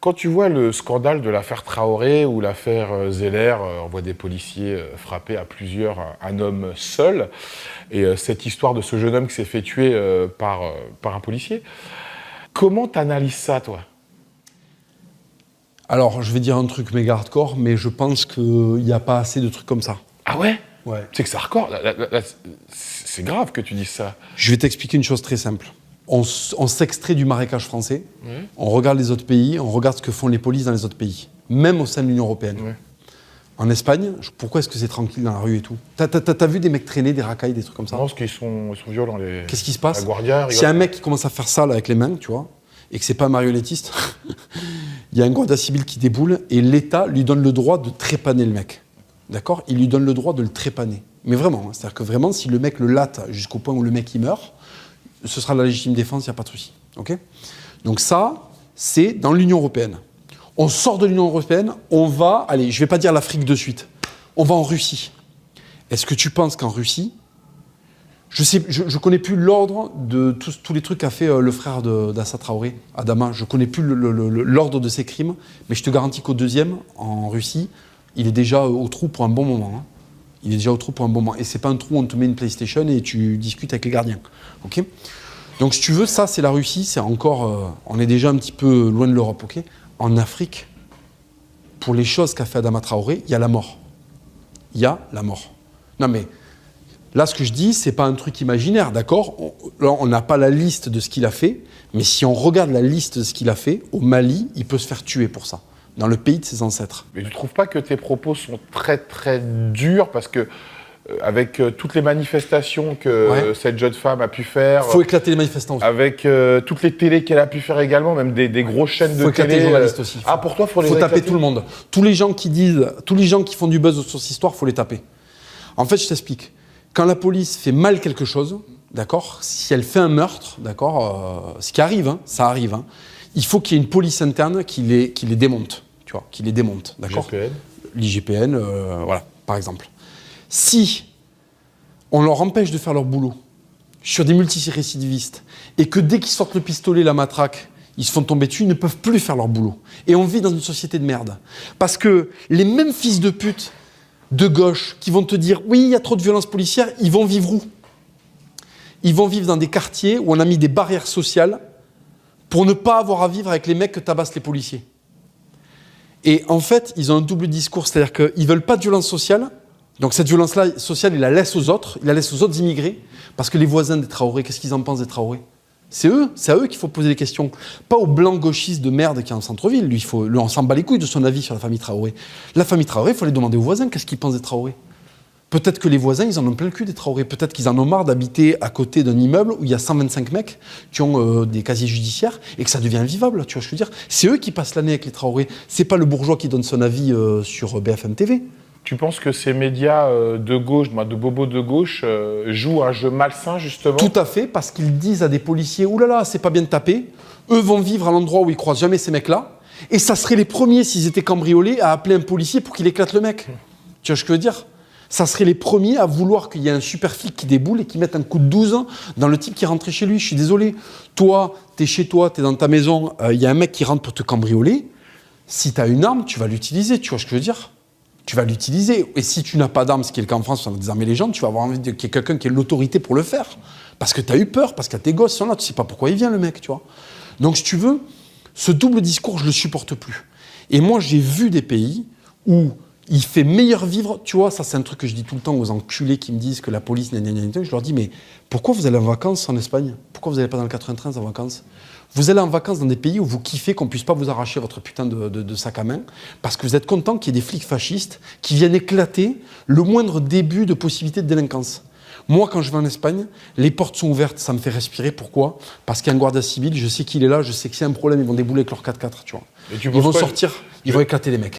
Quand tu vois le scandale de l'affaire Traoré ou l'affaire Zeller, on voit des policiers frapper à plusieurs un homme seul, et cette histoire de ce jeune homme qui s'est fait tuer par un policier, comment t'analyses ça, toi? Alors, je vais dire un truc méga hardcore, mais je pense qu'il n'y a pas assez de trucs comme ça. Ah ouais? Ouais. C'est que c'est hardcore. C'est grave que tu dises ça. Je vais t'expliquer une chose très simple. On s'extrait du marécage français, on regarde les autres pays, on regarde ce que font les polices dans les autres pays, même au sein de l'Union européenne. Ouais. En Espagne, pourquoi est-ce que c'est tranquille dans la rue et tout? T'as vu des mecs traîner, des racailles, des trucs comme ça? Je pense qu'ils sont violents. Qu'est-ce qui se passe? Si un mec qui commence à faire ça là, avec les mains, tu vois, et que c'est pas un marionnettiste, il y a un guardia civil qui déboule et l'État lui donne le droit de trépaner le mec. D'accord? Il lui donne le droit de le trépaner. Mais vraiment, hein, c'est-à-dire que vraiment, si le mec le latte jusqu'au point où le mec il meurt, ce sera la légitime défense, il n'y a pas de souci. Okay? Donc ça, c'est dans l'Union européenne. On sort de l'Union européenne, on va, allez, je ne vais pas dire l'Afrique de suite, on va en Russie. Est-ce que tu penses qu'en Russie, je ne connais plus l'ordre de tous les trucs qu'a fait le frère d'Assa Traoré, Adama, je ne connais plus l'ordre de ses crimes, mais je te garantis qu'au deuxième, en Russie, il est déjà au trou pour un bon moment. Hein. Il est déjà au trou pour un bon moment. Et c'est pas un trou où on te met une PlayStation et tu discutes avec les gardiens. Okay? Donc si tu veux, ça c'est la Russie, c'est encore... on est déjà un petit peu loin de l'Europe. Okay? En Afrique, pour les choses qu'a fait Adama Traoré, il y a la mort. Il y a la mort. Non mais, là ce que je dis, c'est pas un truc imaginaire, d'accord? Là on n'a pas la liste de ce qu'il a fait, mais si on regarde la liste de ce qu'il a fait, au Mali, il peut se faire tuer pour ça. Dans le pays de ses ancêtres. Mais tu ne trouves pas que tes propos sont très très durs parce que avec toutes les manifestations que cette jeune femme a pu faire... Il faut éclater les manifestants aussi. Avec toutes les télés qu'elle a pu faire également, même des grosses chaînes de télé... Il faut éclater les journalistes aussi. Pour toi, il faut taper tout le monde. Tous les gens qui font du buzz sur cette histoire, il faut les taper. En fait, je t'explique. Quand la police fait mal quelque chose, d'accord, si elle fait un meurtre, d'accord, ce qui arrive, hein, ça arrive, hein, il faut qu'il y ait une police interne qui les démonte. Tu vois, qui les démonte, d'accord? L'IGPN, voilà, par exemple. Si on leur empêche de faire leur boulot sur des multirécidivistes et que dès qu'ils sortent le pistolet, la matraque, ils se font tomber dessus, ils ne peuvent plus faire leur boulot. Et on vit dans une société de merde. Parce que les mêmes fils de pute de gauche qui vont te dire « oui, il y a trop de violence policière », ils vont vivre où? Ils vont vivre dans des quartiers où on a mis des barrières sociales pour ne pas avoir à vivre avec les mecs que tabassent les policiers. Et en fait, ils ont un double discours, c'est-à-dire qu'ils ne veulent pas de violence sociale, donc cette violence-là sociale, ils la laissent aux autres, ils la laissent aux autres immigrés, parce que les voisins des Traoré, qu'est-ce qu'ils en pensent des Traoré? C'est à eux qu'il faut poser les questions, pas aux blancs gauchistes de merde qui est en centre-ville, lui, on s'en bat les couilles de son avis sur la famille Traoré. La famille Traoré, il faut les demander aux voisins, qu'est-ce qu'ils pensent des Traoré? Peut-être que les voisins, ils en ont plein le cul des Traoré. Peut-être qu'ils en ont marre d'habiter à côté d'un immeuble où il y a 125 mecs qui ont des casiers judiciaires et que ça devient invivable, tu vois ce que je veux dire? C'est eux qui passent l'année avec les Traoré. C'est pas le bourgeois qui donne son avis sur BFM TV. Tu penses que ces médias de gauche, de bobos de gauche, jouent un jeu malsain, justement? Tout à fait, parce qu'ils disent à des policiers « Ouh là là, c'est pas bien de taper ». Eux vont vivre à l'endroit où ils croisent jamais ces mecs-là. Et ça serait les premiers, s'ils étaient cambriolés, à appeler un policier pour qu'il éclate le mec. Tu vois ce que je veux dire? Ça serait les premiers à vouloir qu'il y ait un super flic qui déboule et qui mette un coup de 12 dans le type qui est rentré chez lui. Je suis désolé. Toi, t'es chez toi, t'es dans ta maison, il y a un mec qui rentre pour te cambrioler. Si t'as une arme, tu vas l'utiliser. Tu vois ce que je veux dire? Tu vas l'utiliser. Et si tu n'as pas d'arme, ce qui est le cas en France, on a désarmé les gens, tu vas avoir envie qu'il y ait quelqu'un qui ait l'autorité pour le faire. Parce que t'as eu peur, parce que tes gosses sont là, tu sais pas pourquoi il vient le mec, tu vois. Donc si tu veux, ce double discours, je le supporte plus. Et moi, j'ai vu des pays où il fait meilleur vivre, tu vois, ça c'est un truc que je dis tout le temps aux enculés qui me disent que la police, je leur dis, mais pourquoi vous allez en vacances en Espagne? Pourquoi vous n'allez pas dans le 93 en vacances? Vous allez en vacances dans des pays où vous kiffez qu'on ne puisse pas vous arracher votre putain de sac à main, parce que vous êtes content qu'il y ait des flics fascistes qui viennent éclater le moindre début de possibilité de délinquance. Moi, quand je vais en Espagne, les portes sont ouvertes, ça me fait respirer. Pourquoi? Parce qu'il y a un guardia civil, je sais qu'il est là, je sais que s'il y a un problème, ils vont débouler avec leur 4x4, tu vois. Ils vont sortir, ils vont éclater les mecs.